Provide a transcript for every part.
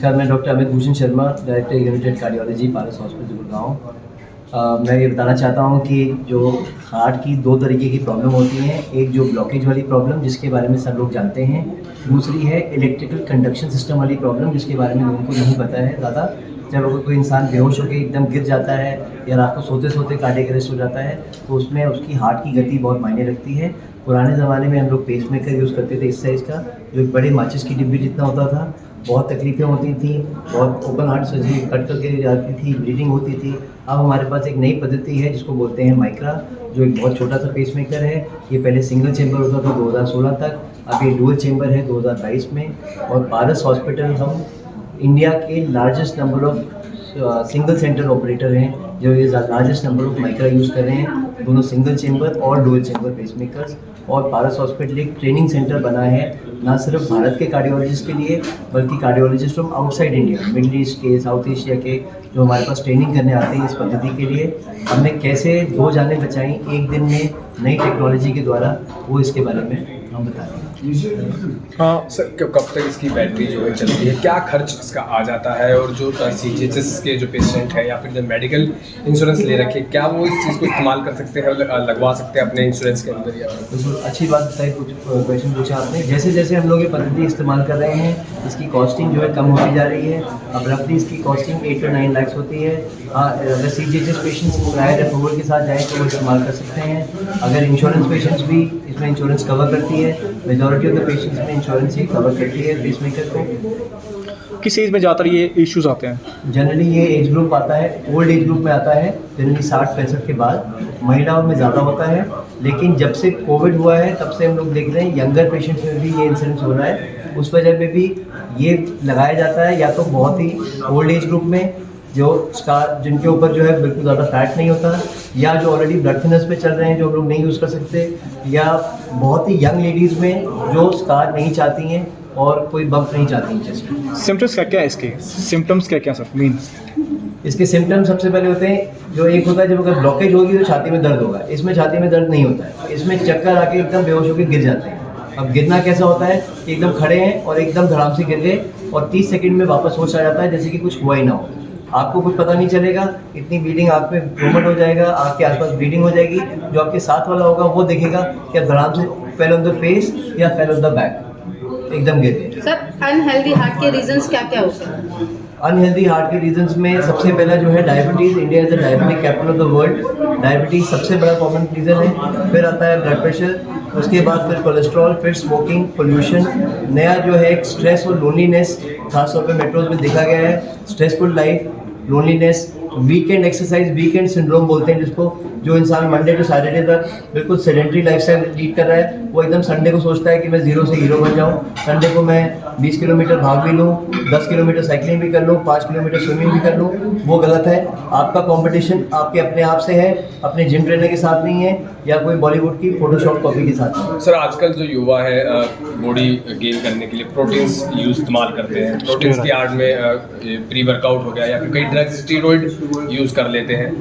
नमस्कार, मैं doctor Amit Bhushan Sharma, director united cardiology, Paras hospital Gurgaon. मैं ये बताना चाहता हूँ कि जो हार्ट की दो तरीके की प्रॉब्लम होती हैं, एक जो ब्लॉकेज वाली प्रॉब्लम जिसके बारे में सब लोग जानते हैं, दूसरी है इलेक्ट्रिकल कंडक्शन सिस्टम वाली प्रॉब्लम जिसके बारे में लोगों को नहीं पता है ज़्यादा। जब अगर कोई इंसान बेहोश होकर एकदम गिर जाता है या रात को सोते सोते कार्डियक अरेस्ट हो जाता है तो उसमें उसकी हार्ट की गति बहुत मायने रखती है। पुराने ज़माने में हम लोग पेसमेकर यूज़ करते थे इस साइज़ का, जो एक बड़े माचिस की डिब्बी जितना होता था। बहुत तकलीफ़ें होती थी, बहुत ओपन हार्ट सर्जरी कट करके जाती थी, ब्लीडिंग होती थी। अब हमारे पास एक नई पद्धति है जिसको बोलते हैं माइक्रा, जो एक बहुत छोटा सा पेसमेकर है। ये पहले सिंगल चेंबर होता था 2016 तक, अब ये डुअल चेंबर है 2022 में। और पारस हॉस्पिटल हम इंडिया के largest number of single centre operator हैं जो ये largest number of Micra use कर रहे हैं, दोनों सिंगल चेंबर और डुअल चेंबर पेसमेकर्स। और पारस हॉस्पिटल एक ट्रेनिंग सेंटर बना है ना सिर्फ भारत के कार्डियोलॉजिस्ट के लिए, बल्कि cardiologist from outside India, middle east के, साउथ एशिया के, जो हमारे पास ट्रेनिंग करने आते हैं इस पद्धति के लिए। हमने कैसे 2 जानें बचाई एक दिन में नई टेक्नोलॉजी के द्वारा, वो इसके बारे में हम बता रहे हैं। हाँ सर, कब तक इसकी बैटरी जो है चलती है, क्या खर्च इसका आ जाता है, और जो CGHS के जो पेशेंट है या फिर जो मेडिकल इंश्योरेंस ले रखे, क्या वो इस चीज़ को इस्तेमाल कर सकते हैं, लगवा सकते हैं अपने इंश्योरेंस के अंदर? या अच्छी बात बताई, कुछ क्वेश्चन पूछा आपने। जैसे जैसे हम लोग ये पद्धति इस्तेमाल कर रहे हैं, इसकी कॉस्टिंग जो है कम होती जा रही है। अब रफली इसकी कॉस्टिंग 8 to 9 लाख होती है। अगर CGHS पेशेंट्स प्रायर अप्रूवल के साथ जाएँ तो वो इस्तेमाल कर सकते हैं। अगर इंश्योरेंस पेशेंट्स भी इसमें इंश्योरेंस कवर करती है, मेजॉरिटी ऑफ द पेशेंट्स में इंश्योरेंस ही कवर करती है पेसमेकर को। किस एज में ज़्यादातर ये इश्यूज आते हैं? जनरली ये एज ग्रुप आता है, ओल्ड एज ग्रुप में आता है, जनरली 60-65 के बाद। महिलाओं में ज़्यादा होता है, लेकिन जब से कोविड हुआ है तब से हम लोग देख रहे हैं यंगर पेशेंट्स में भी ये इंसिडेंस हो रहा है। उस वजह में भी ये लगाया जाता है, या तो बहुत ही ओल्ड एज ग्रुप में जो स्कार जिनके ऊपर जो है बिल्कुल ज़्यादा फैट नहीं होता, या जो ऑलरेडी ब्लड थिनर्स पे चल रहे हैं जो हम लोग नहीं यूज़ कर सकते, या बहुत ही यंग लेडीज़ में जो स्कार नहीं चाहती हैं और कोई बम्प नहीं चाहती हैं चेस्ट में। सिम्टम्स क्या क्या है इसके? सिम्टम्स क्या क्या सर मीन? इसके सिम्टम्स सबसे पहले होते हैं, जो एक होता है जब अगर ब्लॉकेज होगी तो छाती में दर्द होगा। इसमें छाती में दर्द नहीं होता है, इसमें चक्कर आके एकदम बेहोश होकर गिर जाते हैं। अब गिरना कैसा होता है कि एकदम खड़े हैं और एकदम धड़ाम से गिर गए और 30 सेकंड में वापस होश आ जाता है, जैसे कि कुछ हुआ ही ना हो। आपको कुछ पता नहीं चलेगा, इतनी ब्लीडिंग आँख में मूवमेंट हो जाएगा, आँख के आसपास ब्लीडिंग हो जाएगी। जो आपके साथ वाला होगा वो देखेगा कि आप धड़ाम से फेल ऑन द फेस या फेल ऑन द बैक, एकदम गिर गए। सर, अनहेल्दी हार्ट के रीजंस क्या क्या होते हैं? अनहेल्दी हार्ट के रीजंस में सबसे पहला जो है diabetes. India is the diabetic capital of the world. Diabetes सबसे बड़ा कॉमन रीज़न है। फिर आता है ब्लड प्रेशर, उसके बाद फिर कोलेस्ट्रॉल, फिर स्मोकिंग, पोल्यूशन। नया जो है एक स्ट्रेस और लोनलीनेस, खासतौर पे मेट्रोज में देखा गया है। Stressful life, loneliness, weekend exercise, weekend syndrome बोलते हैं जिसको, जो इंसान मंडे टू सैटरडे तक बिल्कुल सेडेंटरी लाइफस्टाइल लीड कर रहा है, वो एकदम संडे को सोचता है कि मैं ज़ीरो से हीरो बन जाऊं। संडे को मैं 20 किलोमीटर भाग भी लूँ, 10 किलोमीटर साइकिलिंग भी कर लूँ, 5 किलोमीटर स्विमिंग भी कर लूँ, वो गलत है। आपका कंपटीशन आपके अपने आप से है, अपने जिम ट्रेनर के साथ नहीं है या कोई बॉलीवुड की फोटोशॉप कॉपी के साथ। सर, आजकल जो युवा है बॉडी गेन करने के लिए प्रोटीन्स इस्तेमाल करते हैं। प्रोटीन्स की आड़ में प्री वर्कआउट हो गया या फिर कई ड्रग्स, स्टीरॉइड यूज़ कर लेते हैं।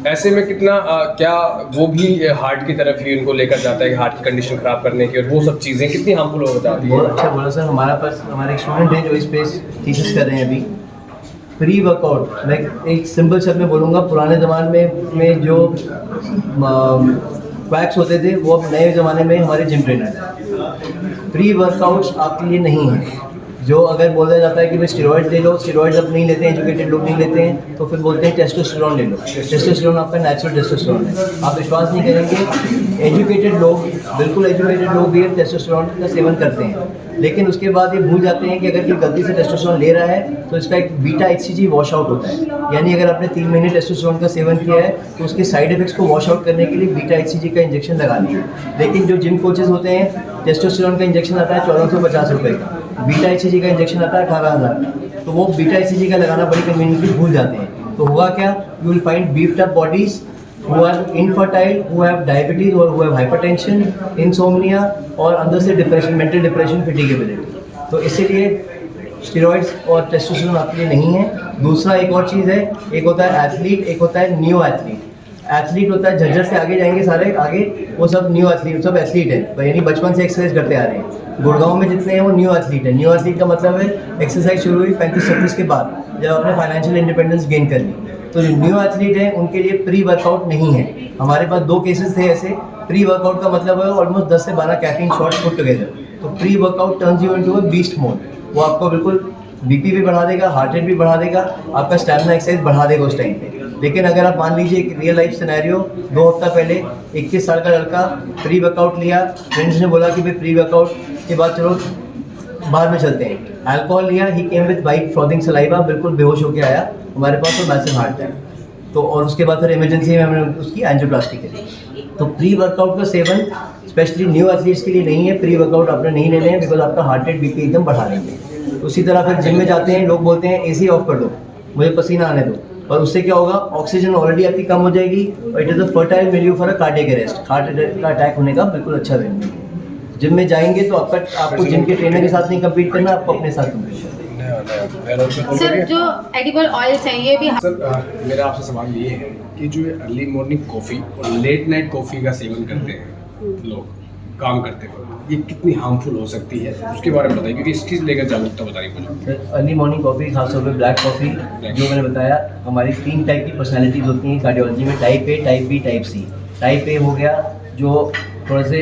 ऐसे में कितना क्या वो भी हार्ट की तरफ ही उनको लेकर जाता है कि हार्ट की कंडीशन ख़राब करने की, और वो सब चीज़ें कितनी हार्मफुल हो जाती है? बहुत अच्छा बोला सर। हमारे एक स्टूडेंट हैं जो इस पे थीसिस कर रहे हैं अभी। प्री वर्कआउट, मैं एक सिंपल शब्द में बोलूँगा, पुराने ज़माने में जो क्वैक्स होते थे वो अब नए ज़माने में हमारे जिम ट्रेनर हैं। प्री वर्कआउट्स आपके लिए नहीं है। जो अगर बोला जाता है कि भाई स्टेरॉइड ले लो, स्टेरॉइड अब नहीं लेते हैं, एजुकेटेड लोग नहीं लेते हैं, तो फिर बोलते हैं टेस्टोस्टेरोन ले लो। टेस्टोस्टेरोन आपका नेचुरल टेस्टोस्टेरोन है। आप विश्वास नहीं करेंगे, एजुकेटेड लोग, बिल्कुल एजुकेटेड लोग भी टेस्टोस्टेरोन का सेवन करते हैं, लेकिन उसके बाद ये भूल जाते हैं कि अगर कोई गलती से टेस्टोस्टेरोन ले रहा है तो इसका एक बीटा HCG वॉश आउट होता है। यानी अगर आपने 3 महीने टेस्टोस्टेरोन का सेवन किया है तो उसके साइड इफेक्ट्स को वॉश आउट करने के लिए बीटा HCG का इंजेक्शन लगानी है। लेकिन जो जिम कोचेज होते हैं, टेस्टोस्टेरोन का इंजेक्शन आता है 1450 रुपये का, बीटा HCG का इंजेक्शन आता है 18,000 का। तो वो बीटा HCG का लगाना बड़ी कम्युनिटी भूल जाते हैं। तो हुआ क्या, you will find beefed up bodies who are infertile, who have diabetes or who have hypertension, insomnia और अंदर से डिप्रेशन, मेंटल डिप्रेशन, फेटिगेबिलिटी। तो इसीलिए स्टेरॉइड्स और टेस्टोस्टेरोन आपके लिए नहीं है। दूसरा एक और चीज़ है, एक होता है एथलीट, एक होता है न्यू एथलीट। एथलीट होता है, झज्जर से आगे जाएंगे सारे आगे, वो सब न्यू एथलीट, सब एथलीट है, यानी बचपन से एक्सरसाइज करते आ रहे हैं। गुड़गांव में जितने हैं वो न्यू एथलीट है। न्यू एथलीट का मतलब है एक्सरसाइज शुरू हुई 35-36 के बाद, जब आपने फाइनेंशियल इंडिपेंडेंस गेन कर ली। तो जो न्यू एथलीट है उनके लिए प्री वर्कआउट नहीं है। हमारे पास 2 केसेस थे ऐसे। प्री वर्कआउट का मतलब है ऑलमोस्ट 10 से 12 कैफीन शॉट्स पुट टुगेदर। तो pre workout turns you into a beast mode. वो आपको बिल्कुल बीपी भी बढ़ा देगा, हार्ट रेट भी बढ़ा देगा, आपका स्टैमिना एक्सरसाइज बढ़ा देगा उस टाइम पे। लेकिन अगर आप मान लीजिए एक रियल लाइफ सिनेरियो, 2 हफ्ता पहले 21 साल का लड़का प्री वर्कआउट लिया, फ्रेंड्स ने बोला कि भाई प्री वर्कआउट के बाद चलो बाद में चलते हैं, अल्कोहल लिया, he came with white frothing saliva, बिल्कुल बेहोश होकर आया हमारे पास, तो मैसिव हार्ट अटैक। तो और उसके बाद फिर इमरजेंसी में हमने उसकी एंजियोप्लास्टी करी। तो प्री वर्कआउट का सेवन स्पेशली न्यू एथलीट्स के लिए नहीं है। प्री वर्कआउट आपने नहीं लेने हैं बिकॉज आपका हार्ट रेट बीपी एकदम बढ़ा देंगे। उसी तरह फिर जिम में जाते हैं, लोग बोलते हैं एसी ऑफ कर दो, मुझे पसीना आने दो, और उससे क्या होगा, ऑक्सीजन ऑलरेडी आपकी कम हो जाएगी और it is a fertile milieu for a cardiac arrest, heart का अटैक होने का बिल्कुल अच्छा वेन्यू है। जिम में जाएंगे तो आपको जिम के ट्रेनर के साथ नहीं कम्पीट करना, आपको अपने साथ कम्पीट करना। सर जो एडिबल ऑयल्स हैं ये भी सर मेरा आपसे सवाल ये है कि जो अर्ली मॉर्निंग कॉफ़ी और लेट नाइट कॉफ़ी का सेवन करते हैं लोग काम करते हुए, ये कितनी हार्मफुल हो सकती है उसके बारे में बताइए, क्योंकि इसकी लेकर जागरूकता बताइए मुझे। अर्ली मॉर्निंग कॉफ़ी, खासतौर पे ब्लैक कॉफ़ी, जो मैंने बताया, हमारी 3 टाइप की पर्सनैलिटीज़ होती हैं कार्डियोलॉजी में, type A, type B, type C. Type A हो गया जो थोड़े से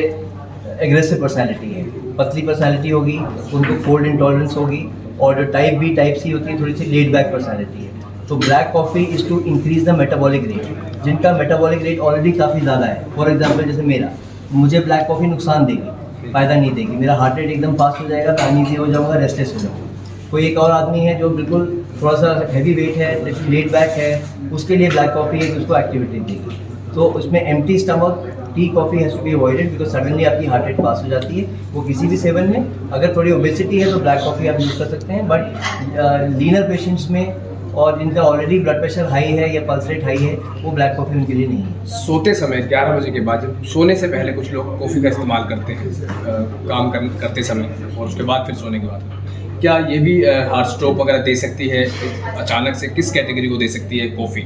एग्रेसिव पर्सनैलिटी है, पतली पर्सनैलिटी होगी, उनको कोल्ड इंटॉलरेंस होगी, और जो टाइप बी, टाइप सी होती है थोड़ी सी लेड बैक पर्सनैलिटी है। तो black coffee is to increase the metabolic rate, जिनका मेटाबॉलिक रेट ऑलरेडी काफ़ी ज़्यादा है। फॉर एग्जाम्पल जैसे मेरा, मुझे ब्लैक कॉफ़ी नुकसान देगी, फ़ायदा नहीं देगी, मेरा हार्ट रेट एकदम फास्ट हो जाएगा, मैं अनईजी हो जाऊँगा, रेस्टलेस हो जाऊँगा। कोई एक और आदमी है जो बिल्कुल थोड़ा सा हैवी वेट है, लेकिन लेड बैक है, उसके लिए ब्लैक कॉफ़ी है कि उसको एक्टिविटी देगी। तो उसमें empty stomach tea coffee has to be avoided because suddenly आपकी हार्ट रेट फास्ट हो जाती है। वो किसी भी सेवन में, अगर थोड़ी ओबेसिटी है तो ब्लैक कॉफ़ी आप यूज़ कर सकते हैं, बट लीनर पेशेंट्स में और जिनका ऑलरेडी ब्लड प्रेशर हाई है या पल्स रेट हाई है, वो ब्लैक कॉफ़ी उनके लिए नहीं है। सोते समय 11 बजे के बाद, जब सोने से पहले कुछ लोग कॉफ़ी का इस्तेमाल करते हैं काम करते समय, और उसके बाद फिर सोने के बाद, क्या ये भी हार्ट स्ट्रोक वगैरह दे सकती है अचानक से? किस कैटेगरी को दे सकती है कॉफ़ी?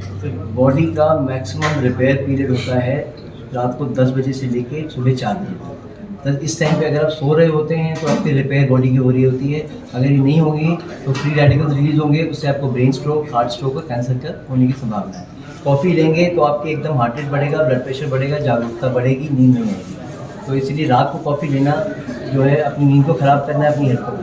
बॉडी का मैक्सिमम रिपेयर पीरियड होता है रात को 10 बजे से लेके सुबह 4 बजे तक। तो इस टाइम पे अगर आप सो रहे होते हैं तो आपकी रिपेयर बॉडी की हो रही होती है। अगर ये नहीं होगी तो फ्री रेडिकल्स रिलीज होंगे, उससे आपको ब्रेन स्ट्रोक, हार्ट स्ट्रोक और कैंसर का होने की संभावना है। कॉफ़ी लेंगे तो आपके एकदम हार्ट रेट बढ़ेगा, ब्लड प्रेशर बढ़ेगा, जागरूकता बढ़ेगी, नींद नहीं आएगी। तो इसीलिए रात को कॉफ़ी लेना जो है अपनी नींद को ख़राब करना है, अपनी हेल्थ को